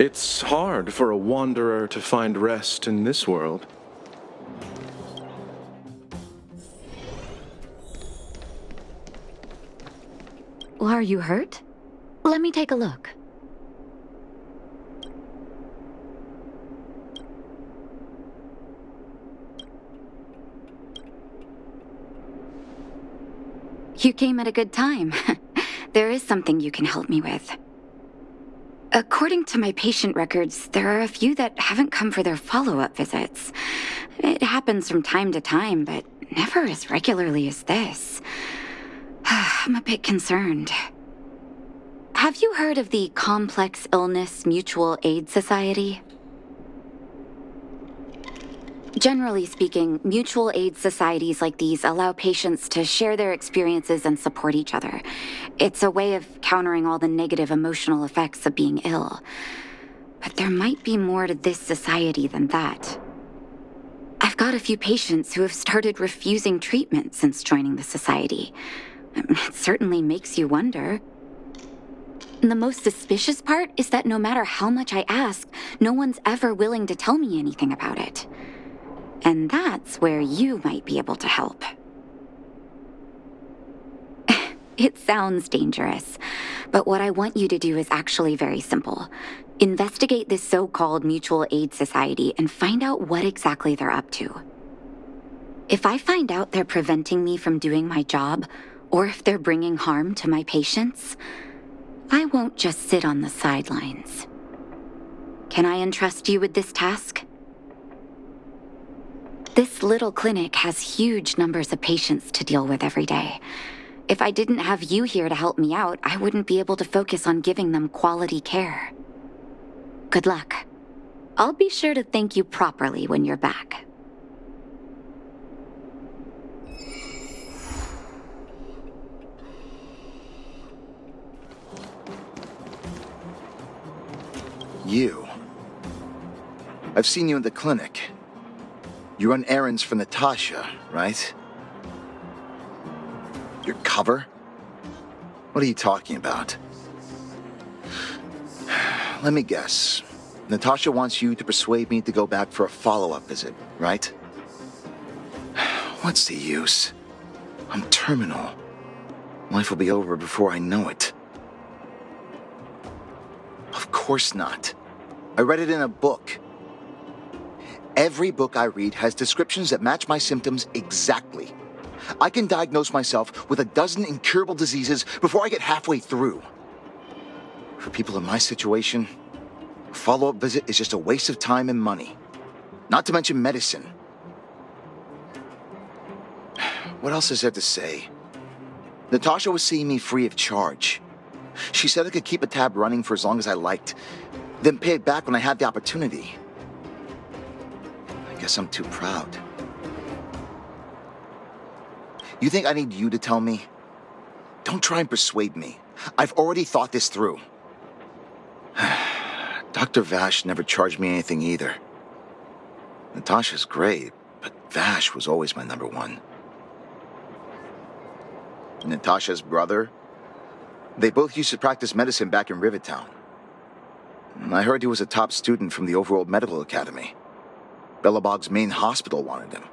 It's hard for a wanderer to find rest in this world. Are you hurt? Let me take a look. You came at a good time. There is something you can help me with. According to my patient records, there are a few that haven't come for their follow-up visits. It happens from time to time, but never as regularly as this. I'm a bit concerned. Have you heard of the Complex Illness Mutual Aid Society? Generally speaking, mutual aid societies like these allow patients to share their experiences and support each other. It's a way of countering all the negative emotional effects of being ill. But there might be more to this society than that. I've got a few patients who have started refusing treatment since joining the society. It certainly makes you wonder. The most suspicious part is that no matter how much I ask, no one's ever willing to tell me anything about it. And that's where you might be able to help. It sounds dangerous, but what I want you to do is actually very simple. Investigate this so-called mutual aid society and find out what exactly they're up to. If I find out they're preventing me from doing my job, or if they're bringing harm to my patients, I won't just sit on the sidelines. Can I entrust you with this task? This little clinic has huge numbers of patients to deal with every day. If I didn't have you here to help me out, I wouldn't be able to focus on giving them quality care. Good luck. I'll be sure to thank you properly when you're back. You. I've seen you in the clinic. You run errands for Natasha, right? Your cover? What are you talking about? Let me guess. Natasha wants you to persuade me to go back for a follow-up visit, right? What's the use? I'm terminal. Life will be over before I know it. Of course not. I read it in a book. Every book I read has descriptions that match my symptoms exactly. I can diagnose myself with a dozen incurable diseases before I get halfway through. For people in my situation, a follow-up visit is just a waste of time and money. Not to mention medicine. What else is there to say? Natasha was seeing me free of charge. She said I could keep a tab running for as long as I liked, then pay it back when I had the opportunity. I guess I'm too proud. You think I need you to tell me? Don't try and persuade me. I've already thought this through. Dr. Vash never charged me anything either. Natasha's great, but Vash was always my number one. Natasha's brother? They both used to practice medicine back in Rivertown. I heard he was a top student from the Overworld Medical Academy. Bellabog's main hospital wanted him.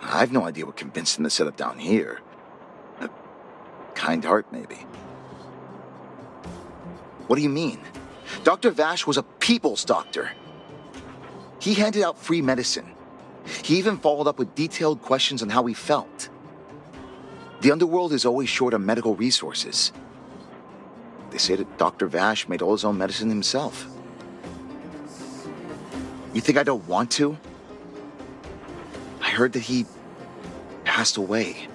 I've no idea what convinced him to set up down here. A kind heart, maybe. What do you mean? Dr. Vash was a people's doctor. He handed out free medicine. He even followed up with detailed questions on how he felt. The underworld is always short on medical resources. They say that Dr. Vash made all his own medicine himself. You think I don't want to? I heard that he passed away.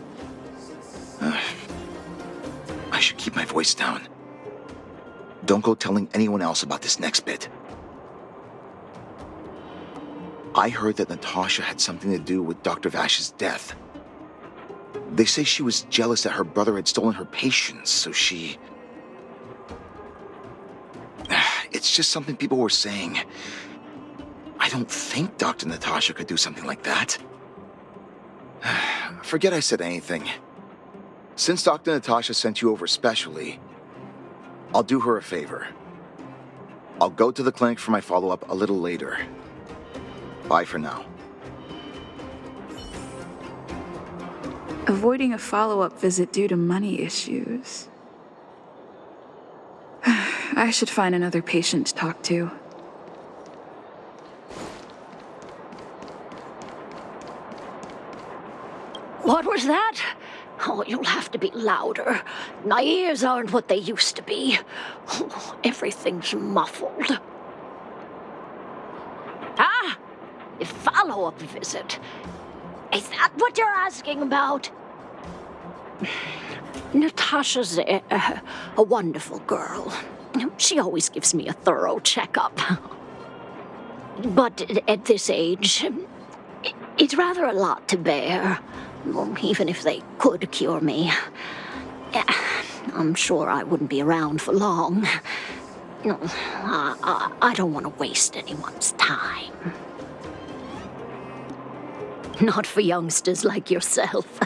I should keep my voice down. Don't go telling anyone else about this next bit. I heard that Natasha had something to do with Dr. Vash's death. They say she was jealous that her brother had stolen her patients, so she... It's just something people were saying. I don't think Dr. Natasha could do something like that. Forget I said anything. Since Dr. Natasha sent you over specially, I'll do her a favor. I'll go to the clinic for my follow-up a little later. Bye for now. Avoiding a follow-up visit due to money issues. I should find another patient to talk to. What was that? Oh, you'll have to be louder. My ears aren't what they used to be. Oh, everything's muffled. Ah! A follow-up visit. Is that what you're asking about? Natasha's a wonderful girl. She always gives me a thorough checkup. But at this age, it's rather a lot to bear. Even if they could cure me, I'm sure I wouldn't be around for long. I don't want to waste anyone's time. Not for youngsters like yourself.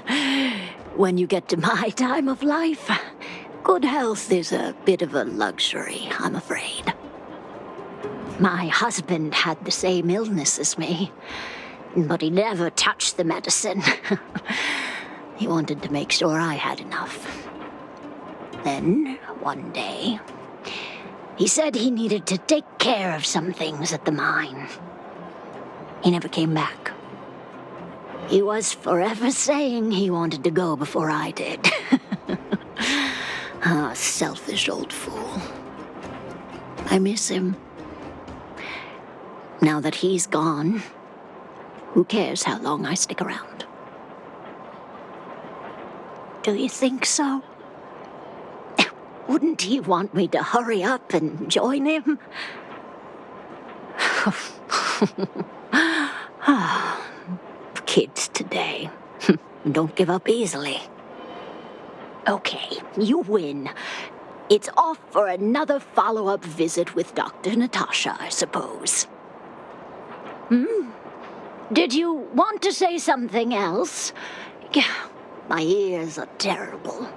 When you get to my time of life, good health is a bit of a luxury, I'm afraid. My husband had the same illness as me, but he never touched the medicine. He wanted to make sure I had enough. Then, one day, he said he needed to take care of some things at the mine. He never came back. He was forever saying he wanted to go before I did. Ah, selfish old fool. I miss him. Now that he's gone, who cares how long I stick around? Do you think so? Wouldn't he want me to hurry up and join him? Kids today don't give up easily. Okay, you win. It's off for another follow-up visit with Dr. Natasha, I suppose. Did you want to say something else? My ears are terrible.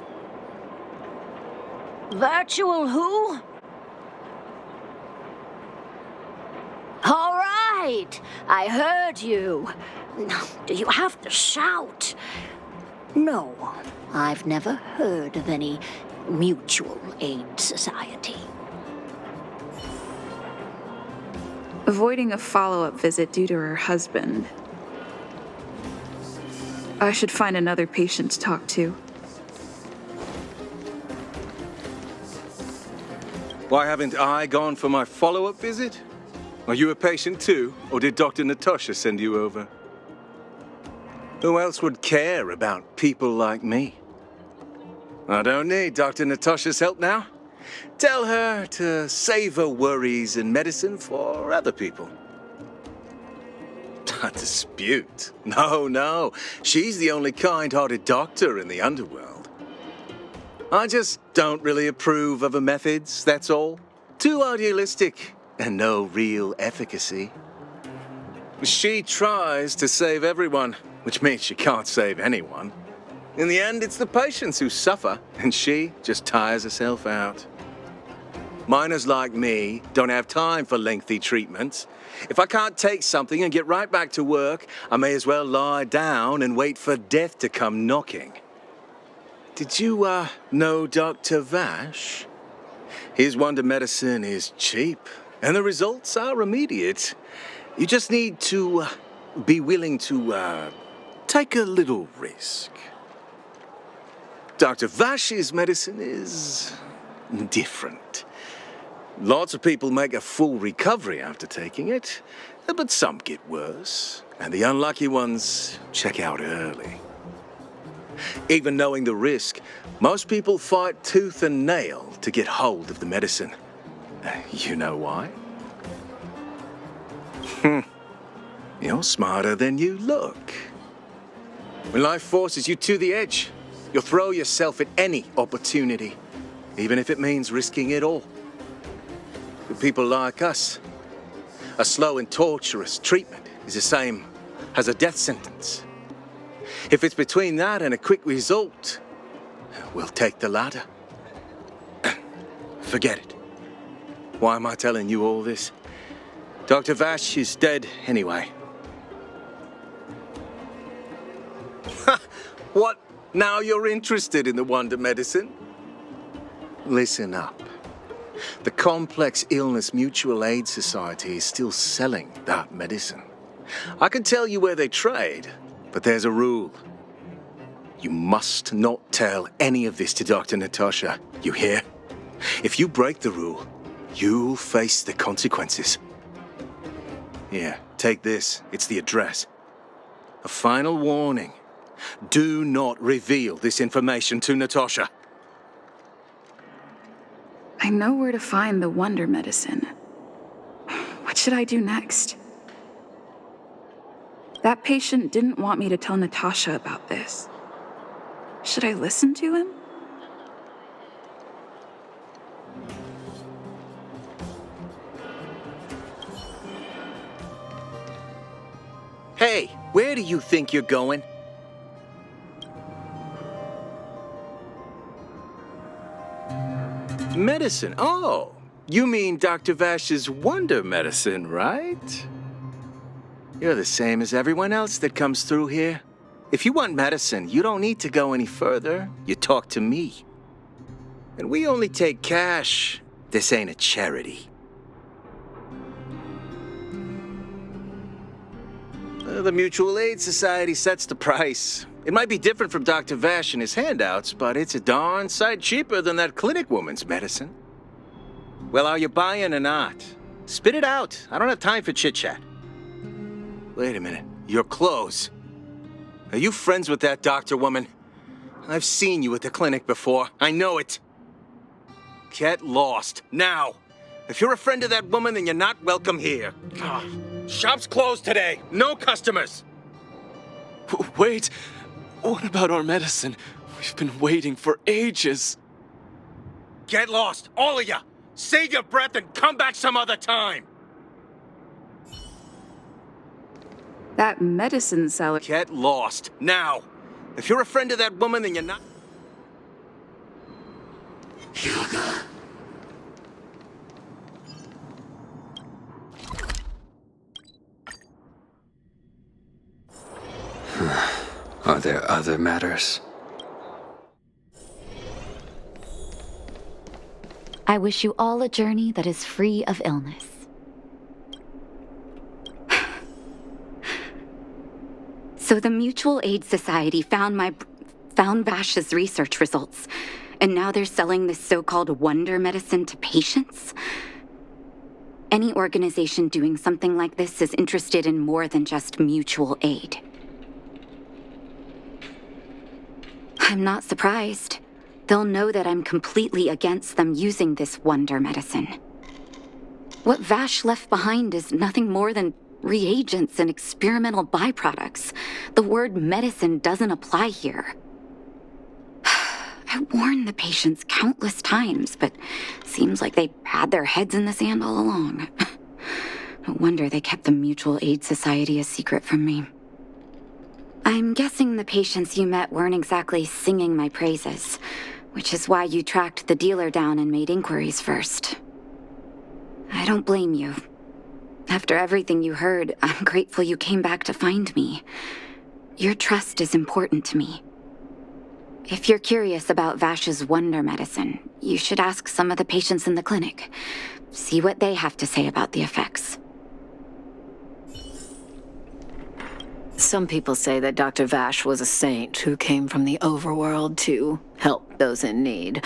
Virtual who? All right, I heard you. Do you have to shout? No, I've never heard of any mutual aid society. Avoiding a follow-up visit due to her husband. I should find another patient to talk to. Why haven't I gone for my follow-up visit? Are you a patient too, or did Dr. Natasha send you over? Who else would care about people like me? I don't need Dr. Natasha's help now. Tell her to save her worries and medicine for other people. A dispute? No. She's the only kind-hearted doctor in the underworld. I just don't really approve of her methods, that's all. Too idealistic and no real efficacy. She tries to save everyone, which means she can't save anyone. In the end, it's the patients who suffer, and she just tires herself out. Miners like me don't have time for lengthy treatments. If I can't take something and get right back to work, I may as well lie down and wait for death to come knocking. Did you, know Dr. Vash? His wonder medicine is cheap, and the results are immediate. You just need to be willing to take a little risk. Dr. Vash's medicine is different. Lots of people make a full recovery after taking it, but some get worse, and the unlucky ones check out early. Even knowing the risk, most people fight tooth and nail to get hold of the medicine. You know why? You're smarter than you look. When life forces you to the edge, you'll throw yourself at any opportunity, even if it means risking it all. For people like us, a slow and torturous treatment is the same as a death sentence. If it's between that and a quick result, we'll take the latter. Forget it. Why am I telling you all this? Dr. Vash is dead anyway. What? Now you're interested in the wonder medicine? Listen up. The Complex Illness Mutual Aid Society is still selling that medicine. I can tell you where they trade, but there's a rule. You must not tell any of this to Dr. Natasha, you hear? If you break the rule, you'll face the consequences. Here, take this. It's the address. A final warning. Do not reveal this information to Natasha. I know where to find the wonder medicine. What should I do next? That patient didn't want me to tell Natasha about this. Should I listen to him? Hey, where do you think you're going? Medicine? Oh, you mean Dr. Vash's wonder medicine, right? You're the same as everyone else that comes through here. If you want medicine, you don't need to go any further. You talk to me. And we only take cash. This ain't a charity. The Mutual Aid Society sets the price. It might be different from Dr. Vash and his handouts, but it's a darn sight cheaper than that clinic woman's medicine. Well, are you buying or not? Spit it out. I don't have time for chit-chat. Wait a minute. Your clothes. Are you friends with that doctor woman? I've seen you at the clinic before. I know it. Get lost. Now. If you're a friend of that woman, then you're not welcome here. Shop's closed today. No customers. Wait. What about our medicine? We've been waiting for ages. Get lost, all of you. Save your breath and come back some other time. That medicine seller. Get lost, now. If you're a friend of that woman, then you're not... Are there other matters? I wish you all a journey that is free of illness. So the Mutual Aid Society found Vash's research results, and now they're selling this so-called wonder medicine to patients? Any organization doing something like this is interested in more than just mutual aid. I'm not surprised. They'll know that I'm completely against them using this wonder medicine. What Vash left behind is nothing more than reagents and experimental byproducts. The word medicine doesn't apply here. I warned the patients countless times, but seems like they had their heads in the sand all along. No wonder they kept the Mutual Aid Society a secret from me. I'm guessing the patients you met weren't exactly singing my praises, which is why you tracked the dealer down and made inquiries first. I don't blame you. After everything you heard, I'm grateful you came back to find me. Your trust is important to me. If you're curious about Vash's wonder medicine, you should ask some of the patients in the clinic. See what they have to say about the effects. Some people say that Dr. Vash was a saint who came from the overworld to help those in need.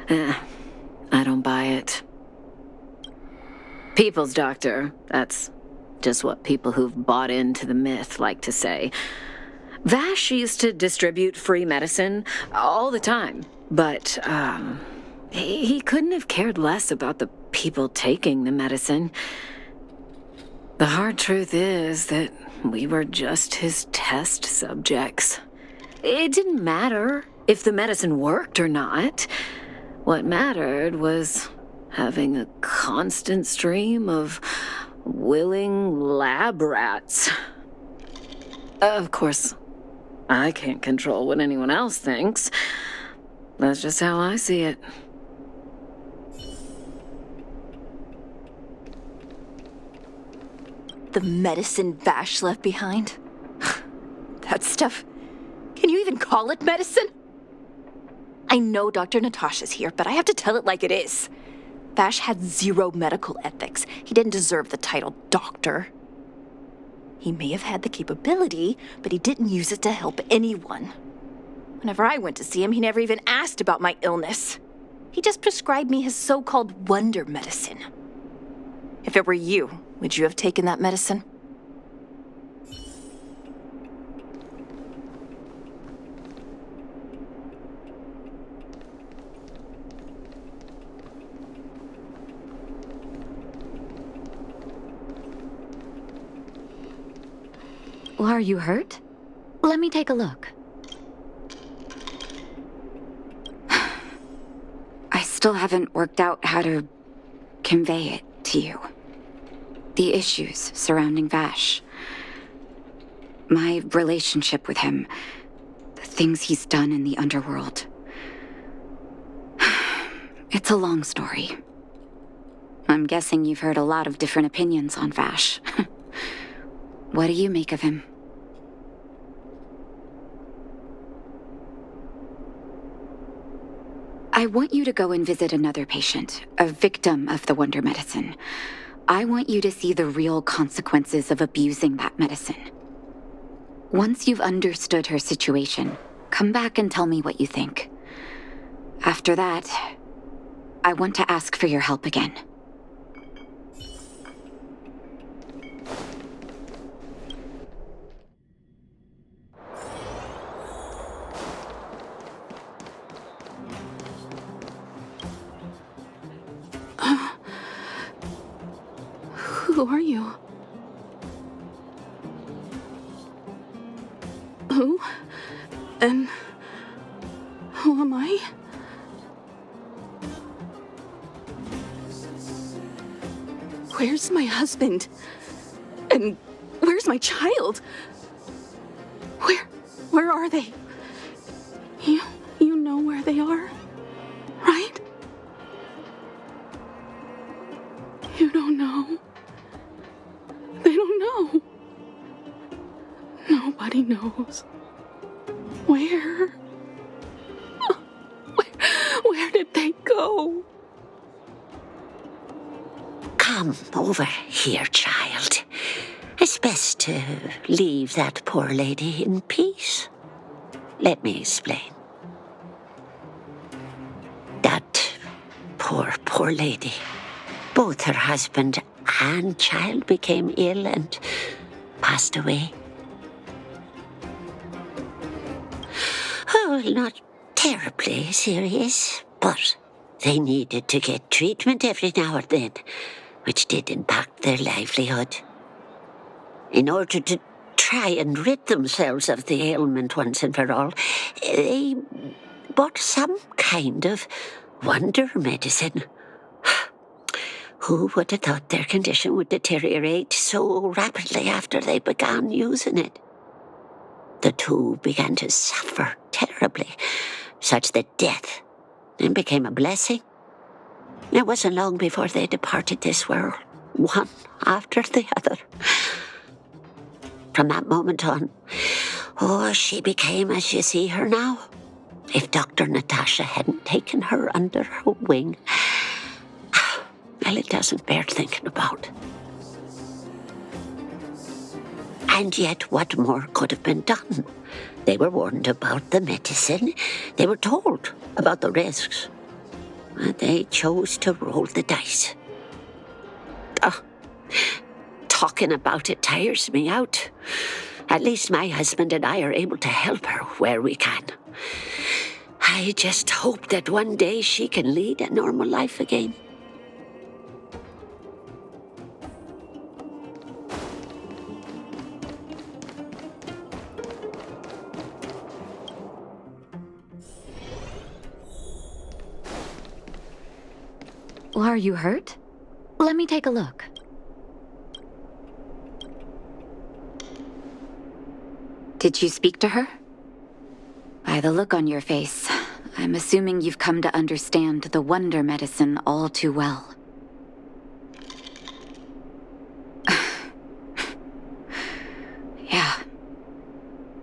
I don't buy it. People's doctor, that's just what people who've bought into the myth like to say. Vash used to distribute free medicine all the time, but he couldn't have cared less about the people taking the medicine. The hard truth is that we were just his test subjects. It didn't matter if the medicine worked or not. What mattered was having a constant stream of willing lab rats. Of course, I can't control what anyone else thinks. That's just how I see it. The medicine Vash left behind? That stuff... Can you even call it medicine? I know Dr. Natasha's here, but I have to tell it like it is. Vash had zero medical ethics. He didn't deserve the title doctor. He may have had the capability, but he didn't use it to help anyone. Whenever I went to see him, he never even asked about my illness. He just prescribed me his so-called wonder medicine. If it were you, would you have taken that medicine? Well, are you hurt? Let me take a look. I still haven't worked out how to convey it to you. The issues surrounding Vash. My relationship with him. The things he's done in the underworld. It's a long story. I'm guessing you've heard a lot of different opinions on Vash. What do you make of him? I want you to go and visit another patient, a victim of the wonder medicine. I want you to see the real consequences of abusing that medicine. Once you've understood her situation, come back and tell me what you think. After that, I want to ask for your help again. Who are you? Who? And who am I? Where's my husband? And where's my child? Where are they? You know where they are, right? You don't know. They don't know. Nobody knows. Where? Where did they go? Come over here, child. It's best to leave that poor lady in peace. Let me explain. That poor lady. Both her husband and child became ill and passed away. Oh, not terribly serious, but they needed to get treatment every now and then, which did impact their livelihood. In order to try and rid themselves of the ailment once and for all, they bought some kind of wonder medicine. Who would have thought their condition would deteriorate so rapidly after they began using it? The two began to suffer terribly, such that death then became a blessing. It wasn't long before they departed this world, one after the other. From that moment on, she became as you see her now. If Dr. Natasha hadn't taken her under her wing, well, it doesn't bear thinking about. And yet, what more could have been done? They were warned about the medicine. They were told about the risks. And they chose to roll the dice. Talking about it tires me out. At least my husband and I are able to help her where we can. I just hope that one day she can lead a normal life again. Well, are you hurt? Let me take a look. Did you speak to her? By the look on your face, I'm assuming you've come to understand the wonder medicine all too well.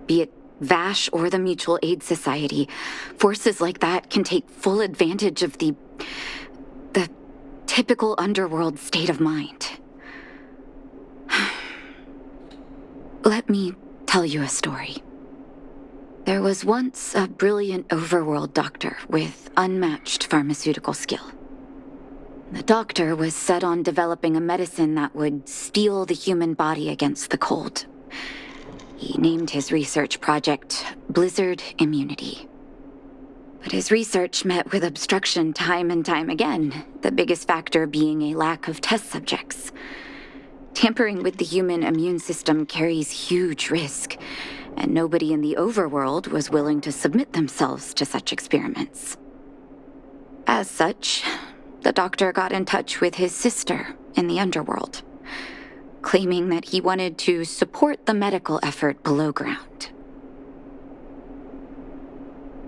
be it VASH or the Mutual Aid Society, forces like that can take full advantage of the typical underworld state of mind. Let me tell you a story. There was once a brilliant overworld doctor with unmatched pharmaceutical skill. The doctor was set on developing a medicine that would steel the human body against the cold. He named his research project Blizzard Immunity. But his research met with obstruction time and time again, the biggest factor being a lack of test subjects. Tampering with the human immune system carries huge risk, and nobody in the overworld was willing to submit themselves to such experiments. As such, the doctor got in touch with his sister in the underworld, claiming that he wanted to support the medical effort below ground.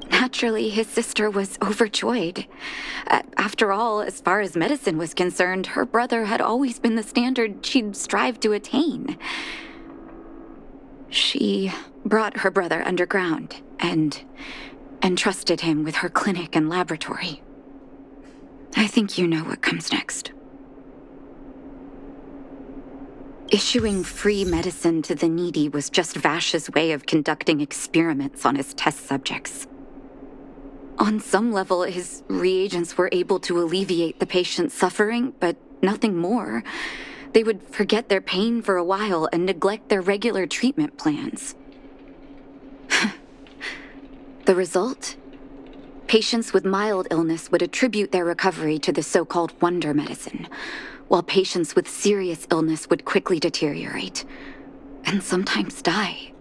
Naturally, his sister was overjoyed. After all, as far as medicine was concerned, her brother had always been the standard she'd strived to attain. She brought her brother underground and entrusted him with her clinic and laboratory. I think you know what comes next. Issuing free medicine to the needy was just Vash's way of conducting experiments on his test subjects. On some level, his reagents were able to alleviate the patient's suffering, but nothing more. They would forget their pain for a while and neglect their regular treatment plans. The result? Patients with mild illness would attribute their recovery to the so-called wonder medicine, while patients with serious illness would quickly deteriorate, and sometimes die.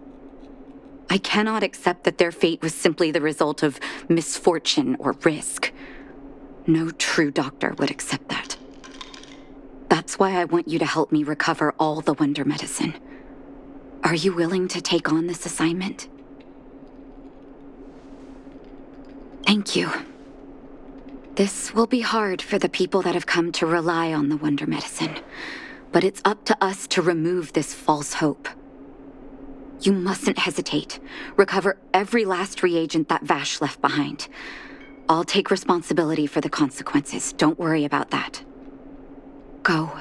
I cannot accept that their fate was simply the result of misfortune or risk. No true doctor would accept that. That's why I want you to help me recover all the wonder medicine. Are you willing to take on this assignment? Thank you. This will be hard for the people that have come to rely on the wonder medicine, but it's up to us to remove this false hope. You mustn't hesitate. Recover every last reagent that Vash left behind. I'll take responsibility for the consequences. Don't worry about that. Go.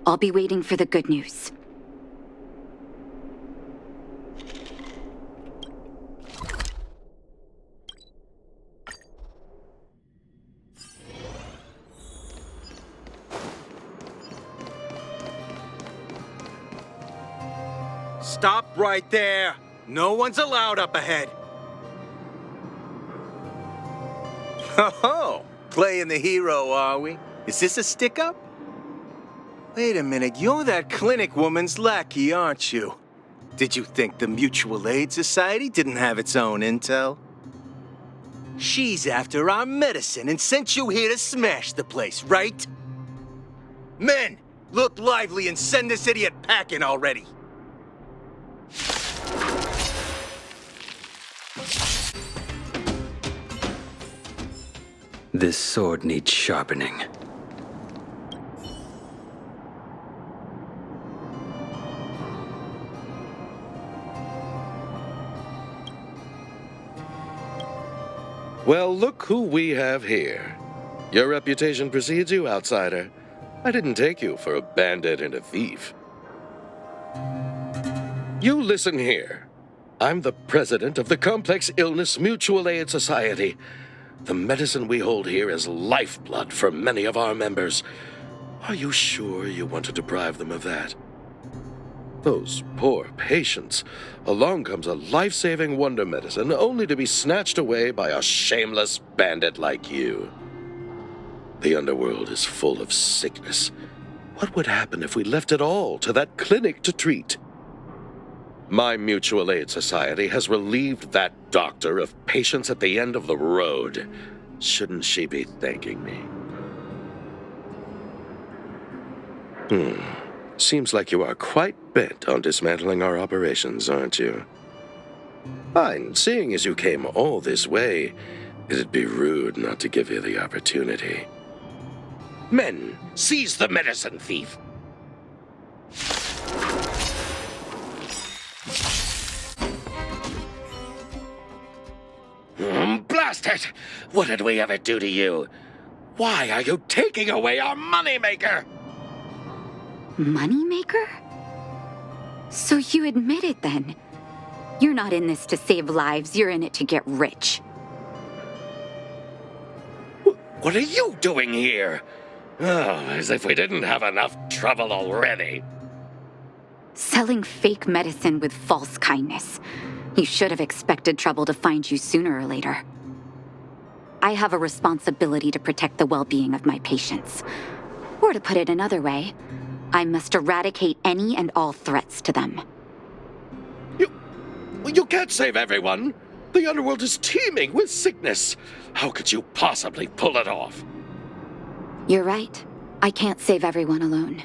I'll be waiting for the good news. Stop right there! No one's allowed up ahead! Oh, playing the hero, are we? Is this a stick-up? Wait a minute, you're that clinic woman's lackey, aren't you? Did you think the Mutual Aid Society didn't have its own intel? She's after our medicine and sent you here to smash the place, right? Men, look lively and send this idiot packing already! This sword needs sharpening. Well, look who we have here. Your reputation precedes you, outsider. I didn't take you for a bandit and a thief. You listen here. I'm the president of the Complex Illness Mutual Aid Society. The medicine we hold here is lifeblood for many of our members. Are you sure you want to deprive them of that? Those poor patients. Along comes a life-saving wonder medicine only to be snatched away by a shameless bandit like you. The underworld is full of sickness. What would happen if we left it all to that clinic to treat? My Mutual Aid Society has relieved that doctor of patients at the end of the road. Shouldn't she be thanking me? Seems like you are quite bent on dismantling our operations, aren't you? Fine, seeing as you came all this way, it'd be rude not to give you the opportunity. Men, seize the medicine thief! bastard! What did we ever do to you? Why are you taking away our moneymaker? Moneymaker? So you admit it then? You're not in this to save lives, you're in it to get rich. What are you doing here? Oh, as if we didn't have enough trouble already. Selling fake medicine with false kindness. You should have expected trouble to find you sooner or later. I have a responsibility to protect the well-being of my patients. Or to put it another way, I must eradicate any and all threats to them. You can't save everyone. The underworld is teeming with sickness. How could you possibly pull it off? You're right. I can't save everyone alone.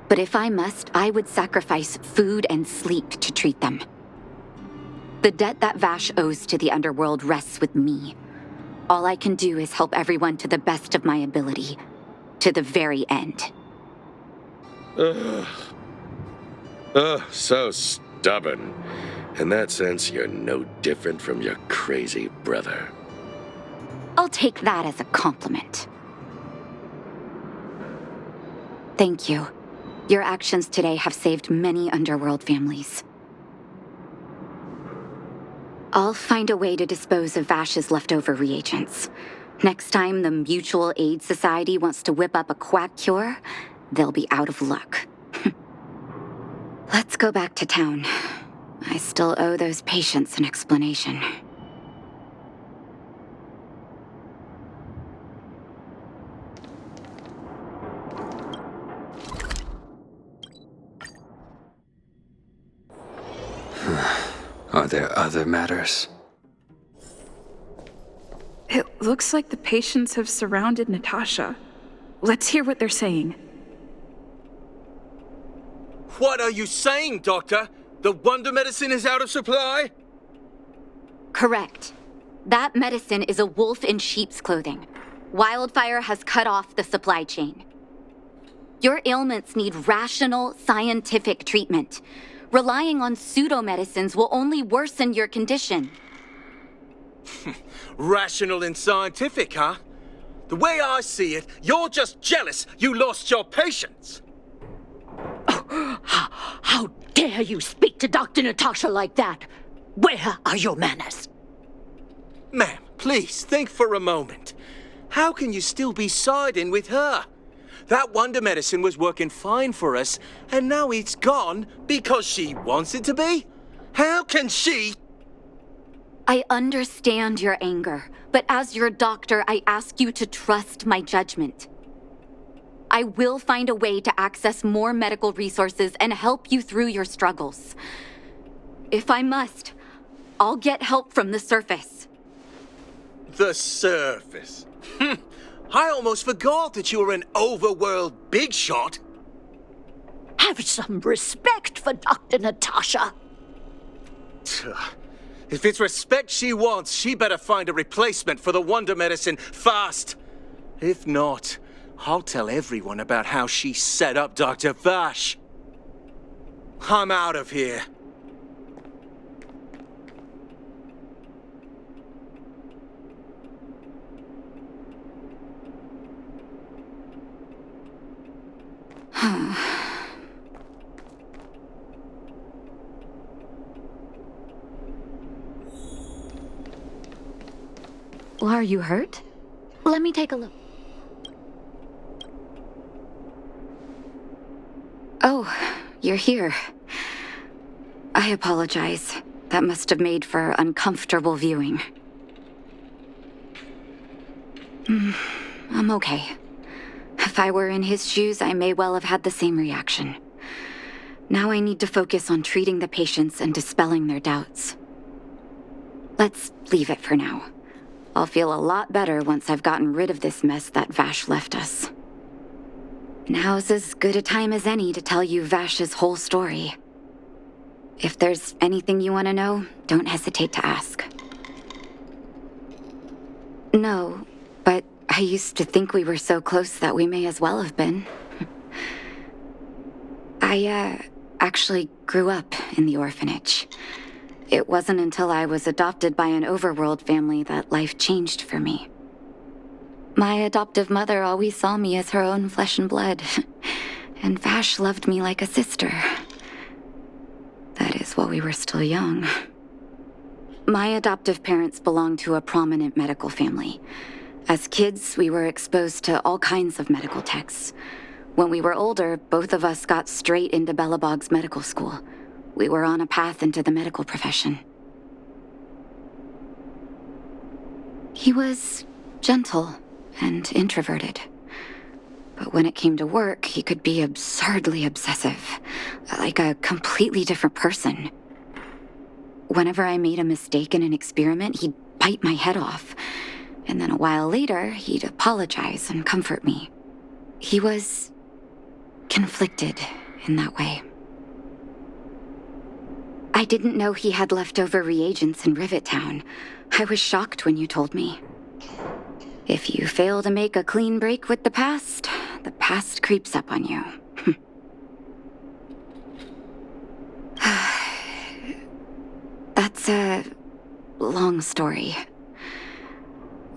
But if I must, I would sacrifice food and sleep to treat them. The debt that Vash owes to the underworld rests with me. All I can do is help everyone to the best of my ability. To the very end. So stubborn. In that sense, you're no different from your crazy brother. I'll take that as a compliment. Thank you. Your actions today have saved many underworld families. I'll find a way to dispose of Vash's leftover reagents. Next time the Mutual Aid Society wants to whip up a quack cure, they'll be out of luck. Let's go back to town. I still owe those patients an explanation. Are there other matters? It looks like the patients have surrounded Natasha. Let's hear what they're saying. What are you saying, Doctor? The wonder medicine is out of supply? Correct. That medicine is a wolf in sheep's clothing. Wildfire has cut off the supply chain. Your ailments need rational, scientific treatment. Relying on pseudo-medicines will only worsen your condition. Rational and scientific, huh? The way I see it, you're just jealous you lost your patients. How dare you speak to Dr. Natasha like that? Where are your manners? Ma'am, please think for a moment. How can you still be siding with her? That wonder medicine was working fine for us, and now it's gone because she wants it to be? How can she? I understand your anger, but as your doctor, I ask you to trust my judgment. I will find a way to access more medical resources and help you through your struggles. If I must, I'll get help from the surface. The surface. I almost forgot that you were an overworld big shot. Have some respect for Dr. Natasha. If it's respect she wants, she better find a replacement for the wonder medicine fast. If not, I'll tell everyone about how she set up Dr. Vash. I'm out of here. Well, are you hurt? Let me take a look. Oh, you're here. I apologize. That must have made for uncomfortable viewing. I'm okay. If I were in his shoes, I may well have had the same reaction. Now I need to focus on treating the patients and dispelling their doubts. Let's leave it for now. I'll feel a lot better once I've gotten rid of this mess that Vash left us. Now's as good a time as any to tell you Vash's whole story. If there's anything you want to know, don't hesitate to ask. No, but I used to think we were so close that we may as well have been. I, actually grew up in the orphanage. it wasn't until I was adopted by an overworld family that life changed for me. My adoptive mother always saw me as her own flesh and blood, and Vash loved me like a sister. That is, while we were still young. My adoptive parents belonged to a prominent medical family. As kids, we were exposed to all kinds of medical texts. When we were older, both of us got straight into Belobog's medical school. We were on a path into the medical profession. He was gentle and introverted. But when it came to work, he could be absurdly obsessive, like a completely different person. Whenever I made a mistake in an experiment, he'd bite my head off. And then a while later, he'd apologize and comfort me. He was conflicted in that way. I didn't know he had leftover reagents in Rivet Town. I was shocked when you told me. If you fail to make a clean break with the past creeps up on you. That's a long story.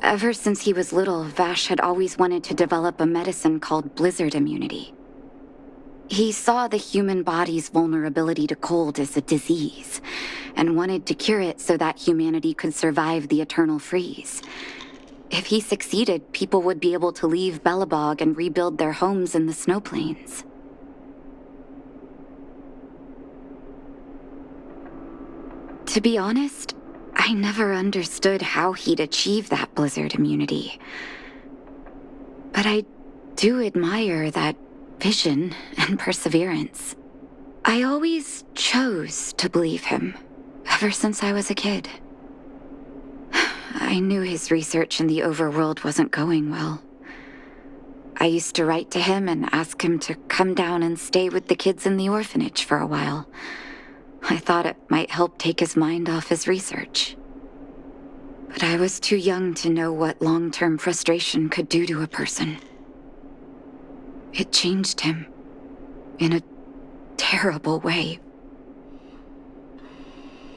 Ever since he was little, Vash had always wanted to develop a medicine called blizzard immunity. He saw the human body's vulnerability to cold as a disease, and wanted to cure it so that humanity could survive the eternal freeze. If he succeeded, people would be able to leave Belobog and rebuild their homes in the snow plains. To be honest, I never understood how he'd achieve that blizzard immunity. But I do admire that vision and perseverance. I always chose to believe him, ever since I was a kid. I knew his research in the overworld wasn't going well. I used to write to him and ask him to come down and stay with the kids in the orphanage for a while. I thought it might help take his mind off his research. But I was too young to know what long-term frustration could do to a person. It changed him in a terrible way.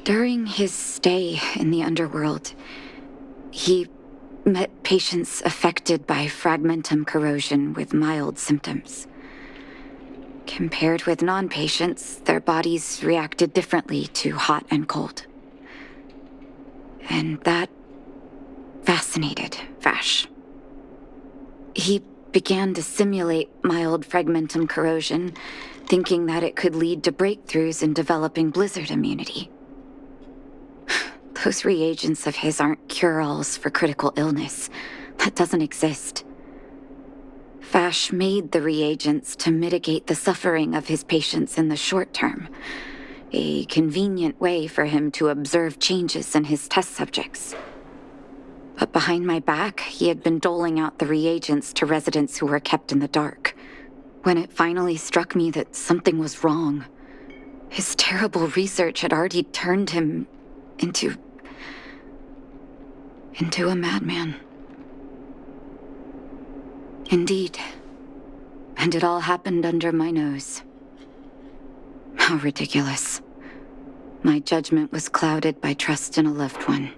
During his stay in the underworld, he met patients affected by fragmentum corrosion with mild symptoms. Compared with non-patients, their bodies reacted differently to hot and cold. And that fascinated Vash. He began to simulate mild fragmentum corrosion, thinking that it could lead to breakthroughs in developing blizzard immunity. Those reagents of his aren't cure-alls for critical illness. That doesn't exist. Vash made the reagents to mitigate the suffering of his patients in the short term. A convenient way for him to observe changes in his test subjects. But behind my back, he had been doling out the reagents to residents who were kept in the dark. When it finally struck me that something was wrong, his terrible research had already turned him into a madman. Indeed. And it all happened under my nose. How ridiculous. My judgment was clouded by trust in a loved one.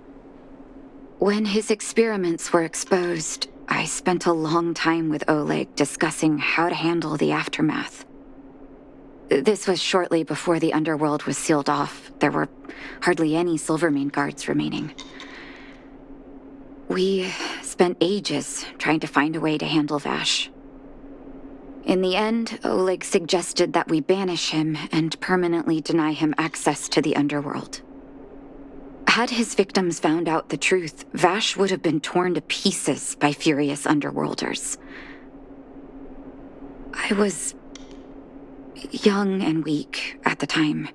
When his experiments were exposed, I spent a long time with Oleg discussing how to handle the aftermath. This was shortly before the underworld was sealed off. There were hardly any Silvermane guards remaining. We spent ages trying to find a way to handle Vash. In the end, Oleg suggested that we banish him and permanently deny him access to the underworld. Had his victims found out the truth, Vash would have been torn to pieces by furious underworlders. I was young and weak at the time.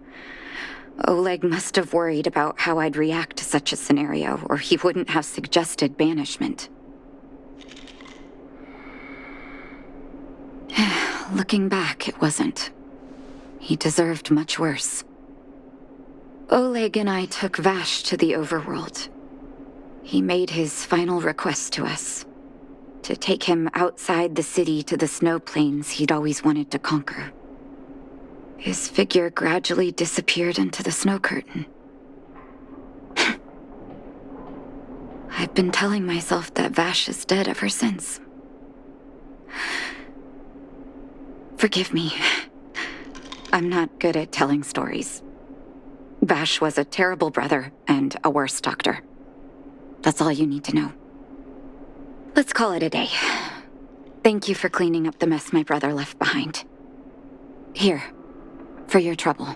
Oleg must have worried about how I'd react to such a scenario, or he wouldn't have suggested banishment. Looking back, it wasn't. He deserved much worse. Oleg and I took Vash to the overworld. He made his final request to us, to take him outside the city to the snow plains he'd always wanted to conquer. His figure gradually disappeared into the snow curtain. I've been telling myself that Vash is dead ever since. Forgive me. I'm not good at telling stories. Vash was a terrible brother and a worse doctor. That's all you need to know. Let's call it a day. Thank you for cleaning up the mess my brother left behind. Here, for your trouble.